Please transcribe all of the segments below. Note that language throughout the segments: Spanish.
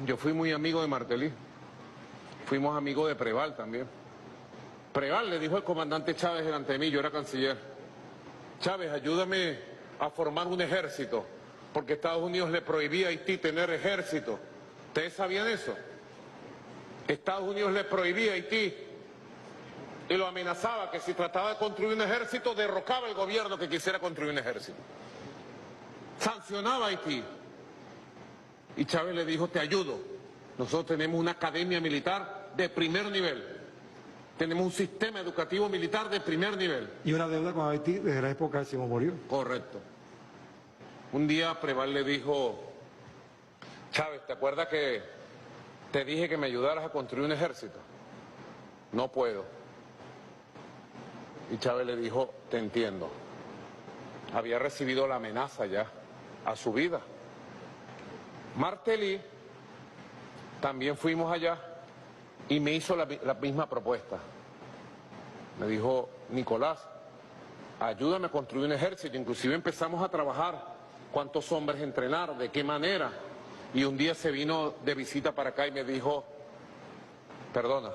Yo fui muy amigo de Martelly, fuimos amigos de Preval también. Preval le dijo al comandante Chávez delante de mí, yo era canciller: Chávez, ayúdame a formar un ejército, porque Estados Unidos le prohibía a Haití tener ejército. ¿Ustedes sabían eso? Estados Unidos le prohibía a Haití y lo amenazaba que si trataba de construir un ejército, derrocaba el gobierno que quisiera construir un ejército. Sancionaba a Haití. Y Chávez le dijo: te ayudo. Nosotros tenemos una academia militar de primer nivel. Tenemos un sistema educativo militar de primer nivel. Y una deuda con Haití desde la época de Simón Bolívar. Correcto. Un día Preval le dijo: Chávez, ¿te acuerdas que te dije que me ayudaras a construir un ejército? No puedo. Y Chávez le dijo: te entiendo. Había recibido la amenaza ya a su vida. Martelly, también fuimos allá y me hizo la misma propuesta. Me dijo: Nicolás, ayúdame a construir un ejército. Inclusive empezamos a trabajar cuántos hombres entrenar, de qué manera. Y un día se vino de visita para acá y me dijo: perdona,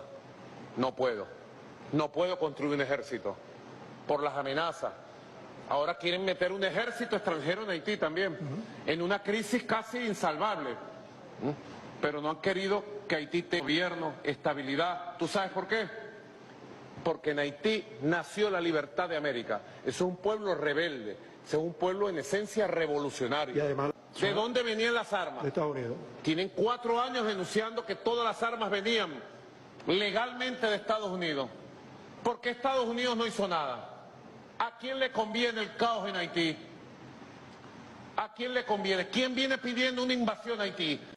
no puedo construir un ejército por las amenazas. Ahora quieren meter un ejército extranjero en Haití también, en una crisis casi insalvable. Pero no han querido que Haití tenga gobierno, estabilidad. ¿Tú sabes por qué? Porque en Haití nació la libertad de América. Es un pueblo rebelde, es un pueblo en esencia revolucionario. Y además, ¿de dónde venían las armas? de Estados Unidos. Tienen 4 años denunciando que todas las armas venían legalmente de Estados Unidos. ¿Por qué Estados Unidos no hizo nada? ¿A quién le conviene el caos en Haití? ¿A quién le conviene? ¿Quién viene pidiendo una invasión a Haití?